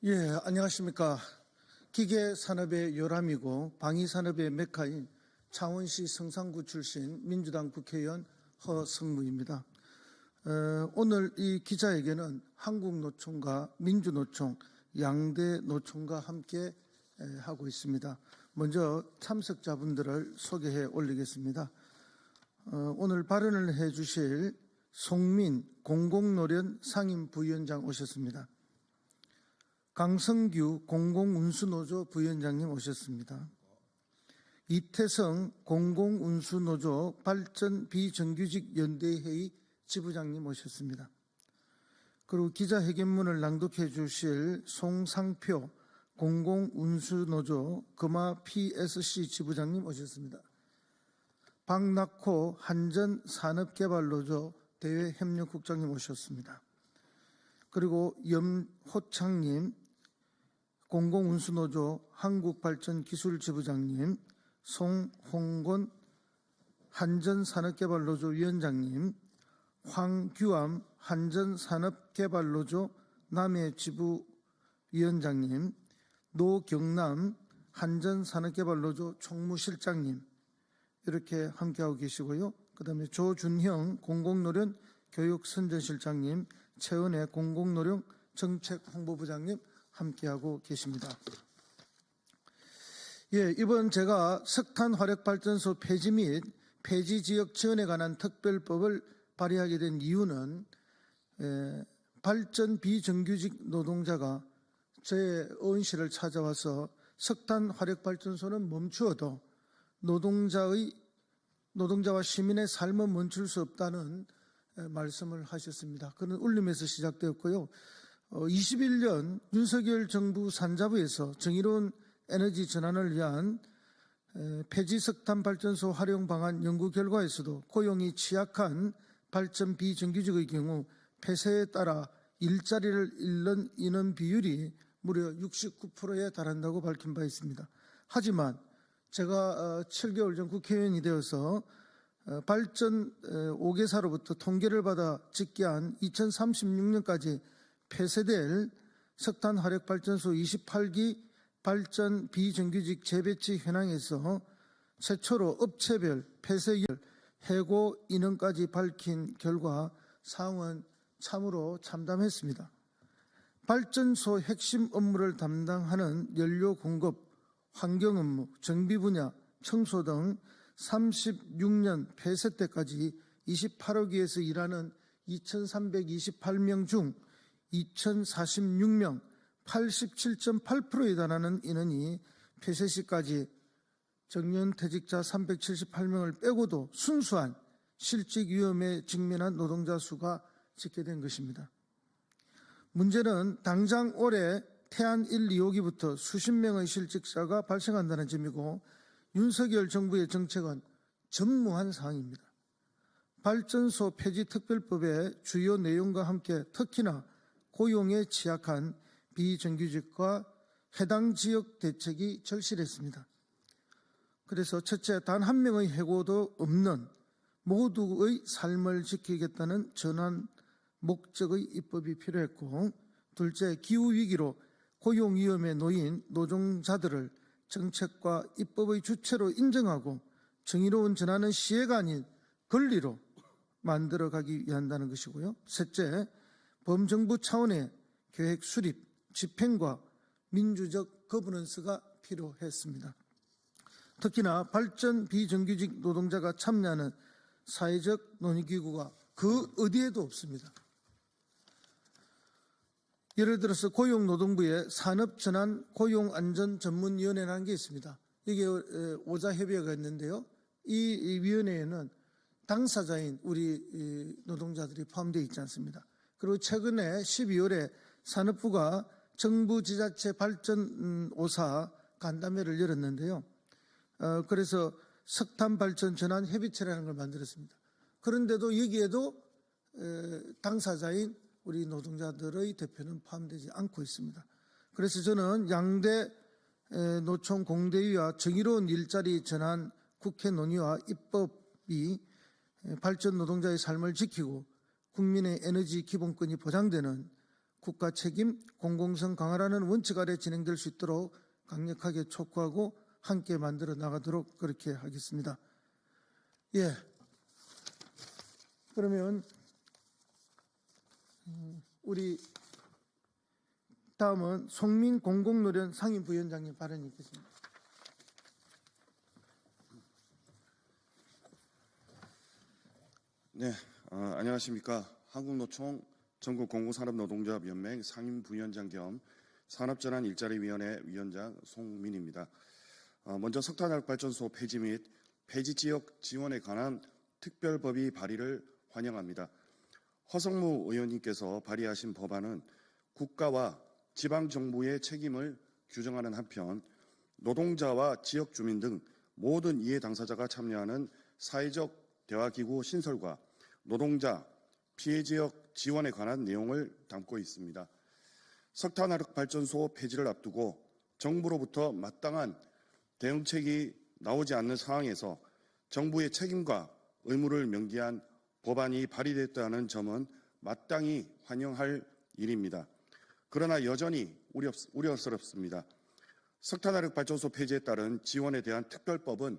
예, 안녕하십니까. 기계산업의 요람이고 방위산업의 메카인 창원시 성산구 출신 민주당 국회의원 허성무입니다. 오늘 이 기자회견은 한국노총과 민주노총, 양대 노총과 함께 하고 있습니다. 먼저 참석자분들을 소개해 올리겠습니다. 오늘 발언을 해 주실 송민 공공노련 상임부위원장 오셨습니다. 강성규 공공운수노조 부위원장님 오셨습니다. 이태성 공공운수노조 발전 비정규직 연대회의 지부장님 오셨습니다. 그리고 기자회견문을 낭독해 주실 송상표 공공운수노조 금화 PSC 지부장님 오셨습니다. 박낙호 한전산업개발노조 대외협력국장님 오셨습니다. 그리고 염호창님 공공운수노조 한국발전기술지부장님, 송홍곤 한전산업개발노조 위원장님, 황규암 한전산업개발노조 남해지부위원장님, 노경남 한전산업개발노조 총무실장님 이렇게 함께하고 계시고요. 그 다음에 조준형 공공노련 교육선전실장님, 최은혜 공공노령 정책홍보부장님 함께하고 계십니다. 예, 이번 제가 석탄화력발전소 폐지 및 폐지지역 지원에 관한 특별법을 발의하게 된 이유는 발전 비정규직 노동자가 제 의원실을 찾아와서 석탄화력발전소는 멈추어도 노동자와 시민의 삶은 멈출 수 없다는 말씀을 하셨습니다. 그는 울림에서 시작되었고요. 21년 윤석열 정부 산자부에서 정의로운 에너지 전환을 위한 폐지 석탄 발전소 활용 방안 연구 결과에서도 고용이 취약한 발전 비정규직의 경우 폐쇄에 따라 일자리를 잃는 인원 비율이 무려 69%에 달한다고 밝힌 바 있습니다. 하지만 제가 7개월 전 국회의원이 되어서 발전 5개사로부터 통계를 받아 집계한 2036년까지 폐쇄될 석탄화력발전소 28기 발전 비정규직 재배치 현황에서 최초로 업체별 폐쇄율, 해고 인원까지 밝힌 결과 사항은 참으로 참담했습니다. 발전소 핵심 업무를 담당하는 연료 공급, 환경 업무, 정비 분야, 청소 등 36년 폐쇄 때까지 28호기에서 일하는 2,328명 중 2,046명 87.8%에 달하는 인원이 폐쇄 시까지 정년퇴직자 378명을 빼고도 순수한 실직 위험에 직면한 노동자 수가 집계된 것입니다. 문제는 당장 올해 태안 1, 2호기부터 수십 명의 실직자가 발생한다는 점이고 윤석열 정부의 정책은 전무한 사항입니다. 발전소 폐지 특별법의 주요 내용과 함께 특히나 고용에 취약한 비정규직과 해당 지역 대책이 절실했습니다. 그래서 첫째, 단 한 명의 해고도 없는 모두의 삶을 지키겠다는 전환 목적의 입법이 필요했고, 둘째, 기후위기로 고용위험에 놓인 노동자들을 정책과 입법의 주체로 인정하고 정의로운 전환은 시혜가 아닌 권리로 만들어가기 위한다는 것이고요. 셋째, 범정부 차원의 계획 수립, 집행과 민주적 거버넌스가 필요했습니다. 특히나 발전 비정규직 노동자가 참여하는 사회적 논의기구가 그 어디에도 없습니다. 예를 들어서 고용노동부의 산업전환 고용안전전문위원회라는 게 있습니다. 이게 오자협의회가 있는데요. 이 위원회에는 당사자인 우리 노동자들이 포함되어 있지 않습니다. 그리고 최근에 12월에 산업부가 정부 지자체 발전 5사 간담회를 열었는데요. 그래서 석탄 발전 전환 협의체라는 걸 만들었습니다. 그런데도 여기에도 당사자인 우리 노동자들의 대표는 포함되지 않고 있습니다. 그래서 저는 양대 노총 공대위와 정의로운 일자리 전환 국회 논의와 입법이 발전 노동자의 삶을 지키고 국민의 에너지 기본권이 보장되는 국가 책임, 공공성 강화라는 원칙 아래 진행될 수 있도록 강력하게 촉구하고 함께 만들어 나가도록 그렇게 하겠습니다. 예. 그러면 우리 다음은 송민 공공노련 상임부위원장님 발언이 있겠습니다. 네, 안녕하십니까. 한국노총 전국공공산업노동조합연맹 상임부위원장 겸 산업전환 일자리위원회 위원장 송민입니다. 먼저 석탄화력발전소 폐지 및 폐지지역 지원에 관한 특별법의 발의를 환영합니다. 허성무 의원님께서 발의하신 법안은 국가와 지방정부의 책임을 규정하는 한편 노동자와 지역주민 등 모든 이해 당사자가 참여하는 사회적 대화기구 신설과 노동자 피해지역 지원에 관한 내용을 담고 있습니다. 석탄화력발전소 폐지를 앞두고 정부로부터 마땅한 대응책이 나오지 않는 상황에서 정부의 책임과 의무를 명기한 법안이 발의됐다는 점은 마땅히 환영할 일입니다. 그러나 여전히 우려스럽습니다. 석탄화력발전소 폐지에 따른 지원에 대한 특별법은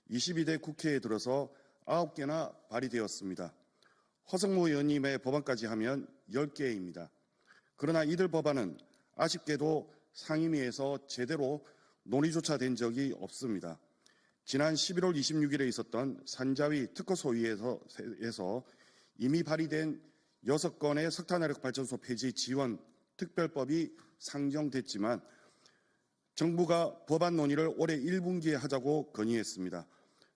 22대 국회에 들어서 9개나 발의되었습니다. 허성무 의원님의 법안까지 하면 10개입니다. 그러나 이들 법안은 아쉽게도 상임위에서 제대로 논의조차 된 적이 없습니다. 지난 11월 26일에 있었던 산자위 특허소위에서 이미 발의된 6건의 석탄화력발전소 폐지 지원 특별법이 상정됐지만 정부가 법안 논의를 올해 1분기에 하자고 건의했습니다.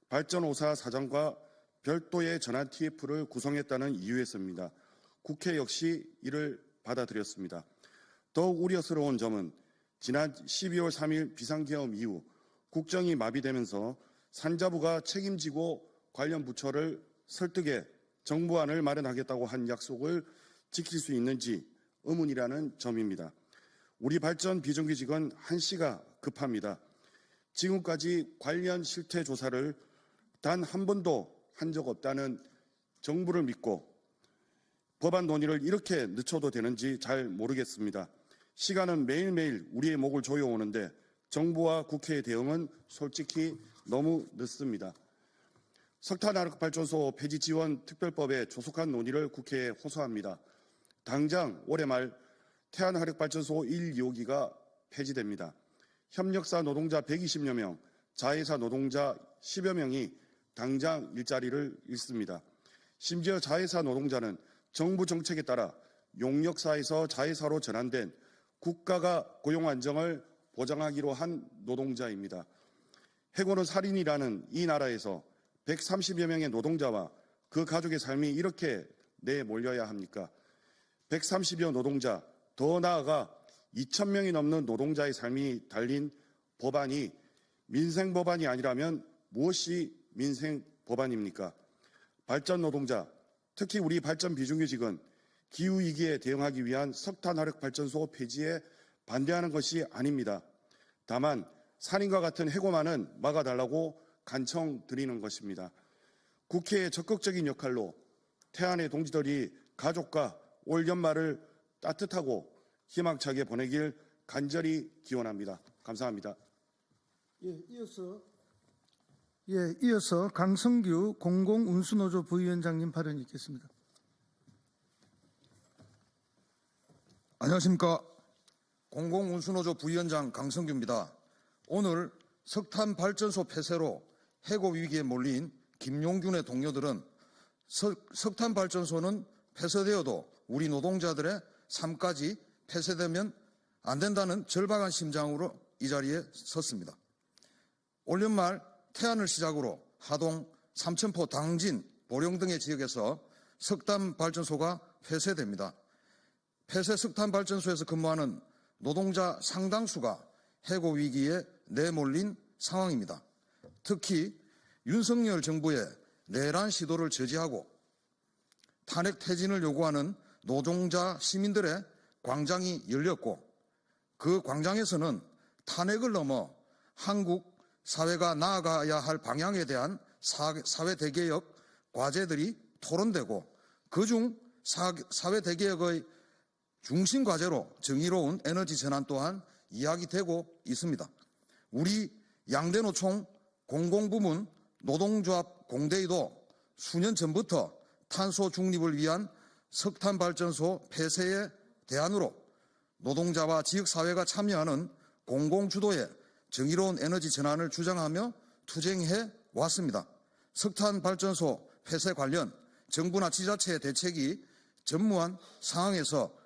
발전5사 사장과 별도의 전환 TF를 구성했다는 이유에서입니다. 국회 역시 이를 받아들였습니다. 더욱 우려스러운 점은 지난 12월 3일 비상계엄 이후 국정이 마비되면서 산자부가 책임지고 관련 부처를 설득해 정부안을 마련하겠다고 한 약속을 지킬 수 있는지 의문이라는 점입니다. 우리 발전 비정규직은 한시가 급합니다. 지금까지 관련 실태 조사를 단 한 번도 한 적 없다는 정부를 믿고 법안 논의를 이렇게 늦춰도 되는지 잘 모르겠습니다. 시간은 매일매일 우리의 목을 조여오는데 정부와 국회의 대응은 솔직히 너무 늦습니다. 석탄화력발전소 폐지 지원 특별법의 조속한 논의를 국회에 호소합니다. 당장 올해 말 태안화력발전소 1, 2호기가 폐지됩니다. 협력사 노동자 120여 명, 자회사 노동자 10여 명이 당장 일자리를 잃습니다. 심지어 자회사 노동자는 정부 정책에 따라 용역사에서 자회사로 전환된 국가가 고용 안정을 보장하기로 한 노동자입니다. 해고는 살인이라는 이 나라에서 130여 명의 노동자와 그 가족의 삶이 이렇게 내몰려야 합니까? 130여 노동자, 더 나아가 2,000명이 넘는 노동자의 삶이 달린 법안이 민생 법안이 아니라면 무엇이 민생 법안입니까? 발전 노동자, 특히 우리 발전 비정규직은 기후위기에 대응하기 위한 석탄화력발전소 폐지에 반대하는 것이 아닙니다. 다만 살인과 같은 해고만은 막아달라고 간청드리는 것입니다. 국회의 적극적인 역할로 태안의 동지들이 가족과 올 연말을 따뜻하고 희망차게 보내길 간절히 기원합니다. 감사합니다. 이어서 강성규 공공운수노조 부위원장님 발언이 있겠습니다. 안녕하십니까. 공공운수노조 부위원장 강성규입니다. 오늘 석탄발전소 폐쇄로 해고 위기에 몰린 김용균의 동료들은 석탄발전소는 폐쇄되어도 우리 노동자들의 삶까지 폐쇄되면 안 된다는 절박한 심장으로 이 자리에 섰습니다. 올 연말 태안을 시작으로 하동, 삼천포, 당진, 보령 등의 지역에서 석탄발전소가 폐쇄됩니다. 폐쇄 석탄발전소에서 근무하는 노동자 상당수가 해고 위기에 내몰린 상황입니다. 특히 윤석열 정부의 내란 시도를 저지하고 탄핵 퇴진을 요구하는 노동자 시민들의 광장이 열렸고 그 광장에서는 탄핵을 넘어 한국 사회가 나아가야 할 방향에 대한 사회 대개혁 과제들이 토론되고 그중 사회 대개혁의 중심 과제로 정의로운 에너지 전환 또한 이야기되고 있습니다. 우리 양대노총 공공부문 노동조합 공대위도 수년 전부터 탄소 중립을 위한 석탄발전소 폐쇄의 대안으로 노동자와 지역사회가 참여하는 공공주도의 정의로운 에너지 전환을 주장하며 투쟁해 왔습니다. 석탄발전소 폐쇄 관련 정부나 지자체의 대책이 전무한 상황에서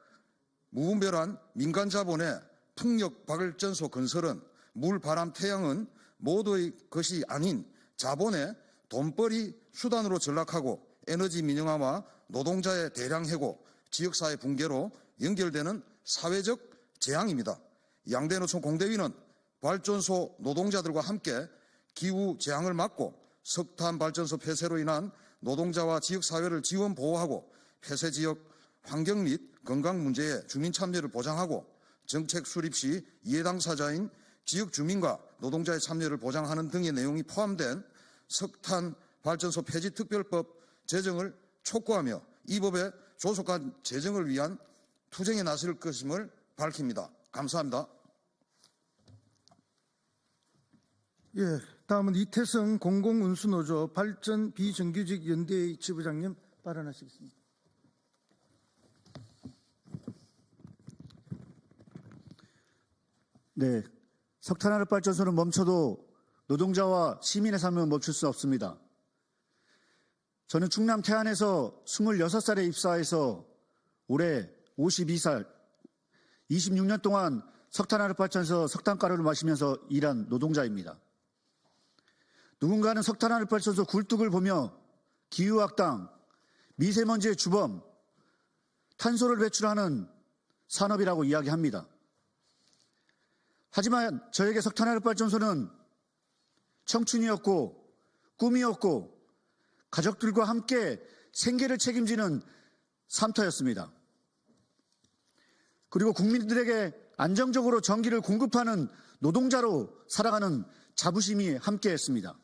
무분별한 민간 자본의 풍력발전소 건설은 물, 바람, 태양은 모두의 것이 아닌 자본의 돈벌이 수단으로 전락하고 에너지 민영화와 노동자의 대량 해고, 지역사회 붕괴로 연결되는 사회적 재앙입니다. 양대노총 공대위는 발전소 노동자들과 함께 기후 재앙을 막고 석탄 발전소 폐쇄로 인한 노동자와 지역사회를 지원 보호하고 폐쇄 지역 환경 및 건강 문제에 주민 참여를 보장하고 정책 수립 시 이해 당사자인 지역 주민과 노동자의 참여를 보장하는 등의 내용이 포함된 석탄 발전소 폐지 특별법 제정을 촉구하며 이 법의 조속한 제정을 위한 투쟁에 나설 것임을 밝힙니다. 감사합니다. 예, 다음은 이태성 공공운수노조 발전 비정규직 연대회 지부장님 발언하시겠습니다. 네, 석탄화력발전소는 멈춰도 노동자와 시민의 삶은 멈출 수 없습니다. 저는 충남 태안에서 26살에 입사해서 올해 52살, 26년 동안 석탄화력발전소 석탄가루를 마시면서 일한 노동자입니다. 누군가는 석탄화력발전소 굴뚝을 보며 기후악당, 미세먼지의 주범, 탄소를 배출하는 산업이라고 이야기합니다. 하지만 저에게 석탄화력발전소는 청춘이었고 꿈이었고 가족들과 함께 생계를 책임지는 삶터였습니다. 그리고 국민들에게 안정적으로 전기를 공급하는 노동자로 살아가는 자부심이 함께했습니다.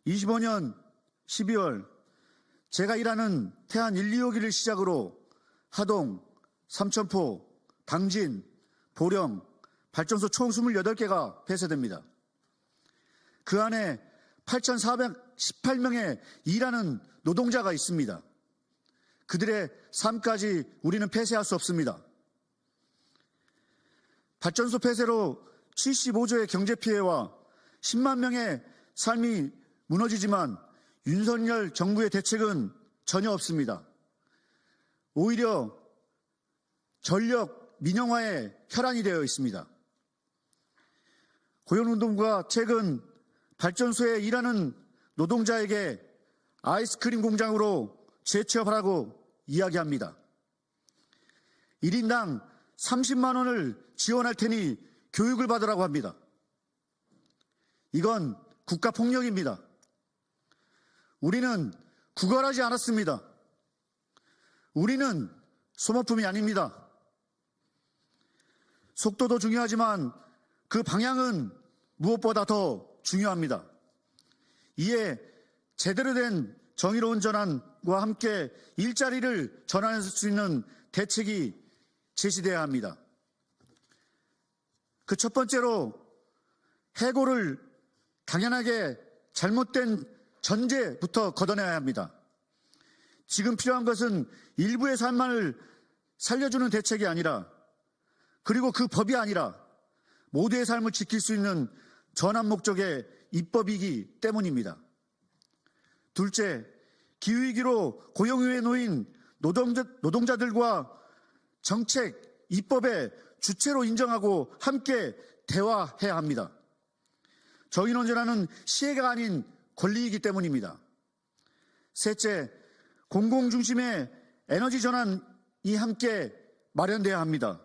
25년 12월 제가 일하는 태안 1, 2호기를 시작으로 하동, 삼천포, 당진, 보령, 발전소 총 28개가 폐쇄됩니다. 그 안에 8,418명의 일하는 노동자가 있습니다. 그들의 삶까지 우리는 폐쇄할 수 없습니다. 발전소 폐쇄로 75조의 경제 피해와 10만 명의 삶이 무너지지만 윤석열 정부의 대책은 전혀 없습니다. 오히려 전력 민영화에 혈안이 되어 있습니다. 고용노동부가 최근 발전소에 일하는 노동자에게 아이스크림 공장으로 재취업하라고 이야기합니다. 1인당 30만 원을 지원할 테니 교육을 받으라고 합니다. 이건 국가폭력입니다. 우리는 구걸하지 않았습니다. 우리는 소모품이 아닙니다. 속도도 중요하지만 그 방향은 무엇보다 더 중요합니다. 이에 제대로 된 정의로운 전환과 함께 일자리를 전환할 수 있는 대책이 제시돼야 합니다. 그 첫 번째로 해고를 당연하게 잘못된 전제부터 걷어내야 합니다. 지금 필요한 것은 일부의 삶을 살려주는 대책이 아니라 그리고 그 법이 아니라 모두의 삶을 지킬 수 있는 전환 목적의 입법이기 때문입니다. 둘째, 기후위기로 고용위기에 놓인 노동자들과 정책, 입법의 주체로 인정하고 함께 대화해야 합니다. 정의로운 전환은 시혜가 아닌 권리이기 때문입니다. 셋째, 공공중심의 에너지 전환이 함께 마련돼야 합니다.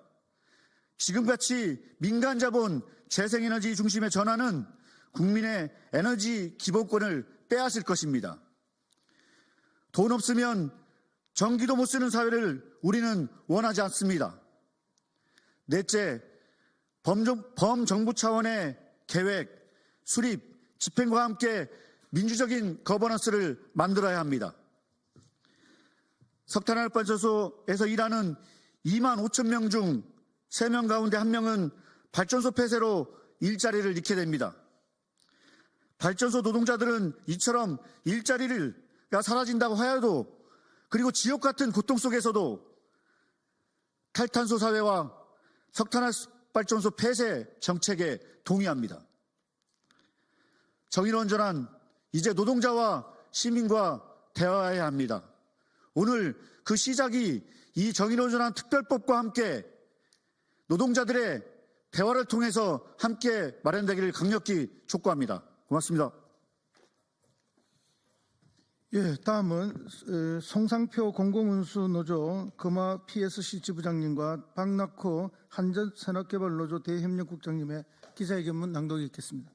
지금같이 민간자본 재생에너지 중심의 전환은 국민의 에너지 기본권을 빼앗을 것입니다. 돈 없으면 전기도 못 쓰는 사회를 우리는 원하지 않습니다. 넷째, 범정부 차원의 계획, 수립, 집행과 함께 민주적인 거버넌스를 만들어야 합니다. 석탄화력발전소에서 일하는 2만 5천 명 중 3명 가운데 1명은 발전소 폐쇄로 일자리를 잃게 됩니다. 발전소 노동자들은 이처럼 일자리가 사라진다고 하여도, 그리고 지옥 같은 고통 속에서도 탈탄소 사회와 석탄화발전소 폐쇄 정책에 동의합니다. 정의로운 전환, 이제 노동자와 시민과 대화해야 합니다. 오늘 그 시작이 이 정의로운 전환 특별법과 함께 노동자들의 대화를 통해서 함께 마련되기를 강력히 촉구합니다. 고맙습니다. 예, 다음은 송상표 공공운수노조 금화 PSC 지부장님과 박낙호 한전산업개발노조 대협력국장님의 기자회견문 낭독이 있겠습니다.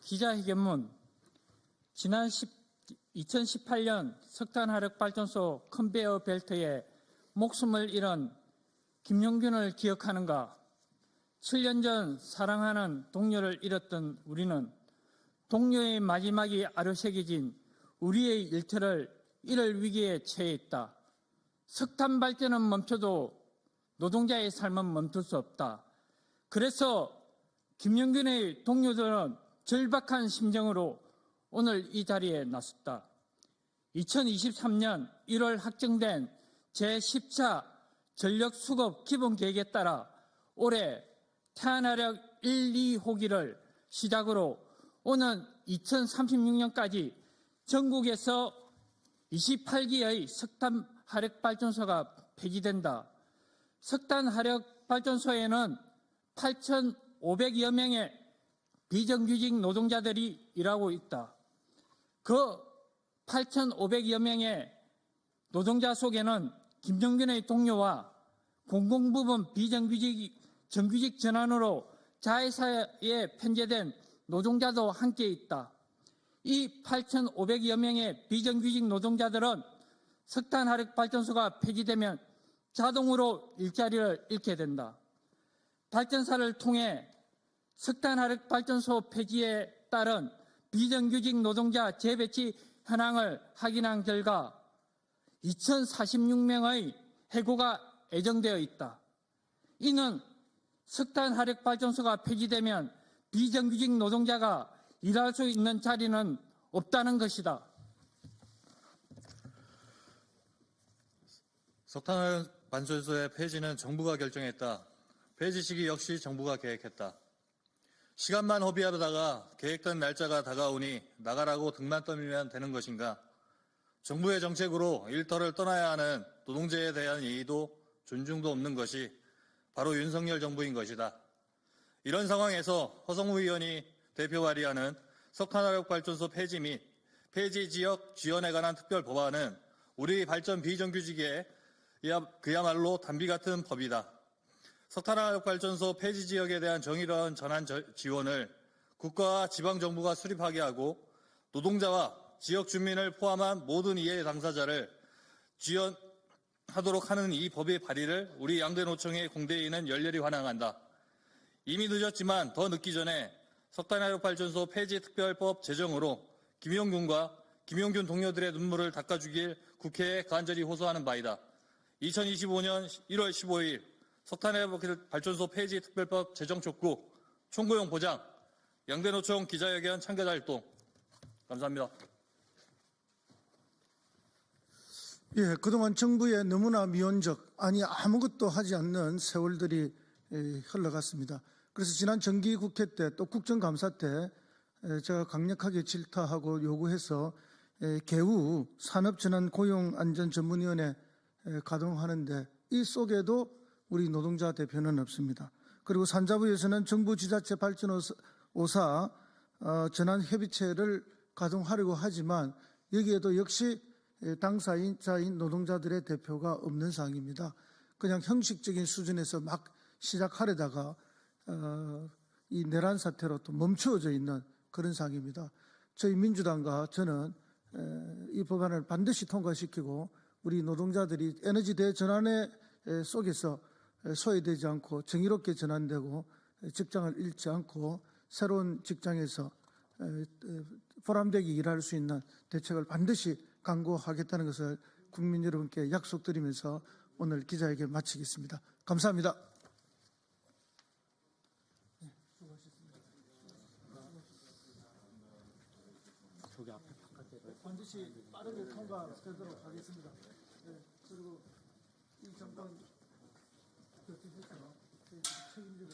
기자회견문. 지난 2018년 석탄화력발전소 컨베이어 벨트에 목숨을 잃은 김용균을 기억하는가? 7년 전 사랑하는 동료를 잃었던 우리는 동료의 마지막이 아로새겨진 우리의 일터를 잃을 위기에 처해 있다. 석탄 발전은 멈춰도 노동자의 삶은 멈출 수 없다. 그래서 김용균의 동료들은 절박한 심정으로 오늘 이 자리에 나섰다. 2023년 1월 확정된 제14 전력수급 기본계획에 따라 올해 태안화력 1, 2호기를 시작으로 오는 2036년까지 전국에서 28기의 석탄화력발전소가 폐지된다. 석탄화력발전소에는 8,500여 명의 비정규직 노동자들이 일하고 있다. 그 8,500여 명의 노동자 속에는 김용균의 동료와 공공부문 정규직 전환으로 자회사에 편제된 노동자도 함께 있다. 이 8,500여 명의 비정규직 노동자들은 석탄화력발전소가 폐지되면 자동으로 일자리를 잃게 된다. 발전사를 통해 석탄화력발전소 폐지에 따른 비정규직 노동자 재배치 현황을 확인한 결과 2,046명의 해고가 예정되어 있다. 이는 석탄화력발전소가 폐지되면 비정규직 노동자가 일할 수 있는 자리는 없다는 것이다. 석탄화력발전소의 폐지는 정부가 결정했다. 폐지 시기 역시 정부가 계획했다. 시간만 허비하다가 계획된 날짜가 다가오니 나가라고 등만 떠밀면 되는 것인가? 정부의 정책으로 일터를 떠나야 하는 노동자에 대한 예의도 존중도 없는 것이 바로 윤석열 정부인 것이다. 이런 상황에서 허성우 의원이 대표 발의하는 석탄화력발전소 폐지 및 폐지 지역 지원에 관한 특별 법안은 우리 발전 비정규직에 그야말로 담비 같은 법이다. 석탄화력발전소 폐지 지역에 대한 정의로운 전환 지원을 국가와 지방정부가 수립하게 하고 노동자와 지역 주민을 포함한 모든 이해 당사자를 지원하도록 하는 이 법의 발의를 우리 양대노총의 공대위는 열렬히 환영한다. 이미 늦었지만 더 늦기 전에 석탄화력발전소 폐지 특별법 제정으로 김용균 동료들의 눈물을 닦아주길 국회에 간절히 호소하는 바이다. 2025년 1월 15일 석탄화력발전소 폐지 특별법 제정 촉구, 총고용 보장, 양대노총 기자회견 참가자 활동. 감사합니다. 예, 그동안 정부의 너무나 미온적, 아니 아무것도 하지 않는 세월들이 흘러갔습니다. 그래서 지난 정기국회 때 또 국정감사 때 제가 강력하게 질타하고 요구해서 개우 산업전환고용안전전문위원회 가동하는데 이 속에도 우리 노동자 대표는 없습니다. 그리고 산자부에서는 정부 지자체 발전오사 전환협의체를 가동하려고 하지만 여기에도 역시 당사자인 노동자들의 대표가 없는 상황입니다. 그냥 형식적인 수준에서 막 시작하려다가 이 내란 사태로 또 멈추어져 있는 그런 상황입니다. 저희 민주당과 저는 이 법안을 반드시 통과시키고 우리 노동자들이 에너지 대전환의 속에서 소외되지 않고 정의롭게 전환되고 직장을 잃지 않고 새로운 직장에서 보람되게 일할 수 있는 대책을 반드시 강구하겠다는 것을 국민 여러분께 약속드리면서 오늘 기자회견 마치겠습니다. 감사합니다. 반드시 빠르게 통과되도록 하겠습니다. 그리고 이 정권 책임지고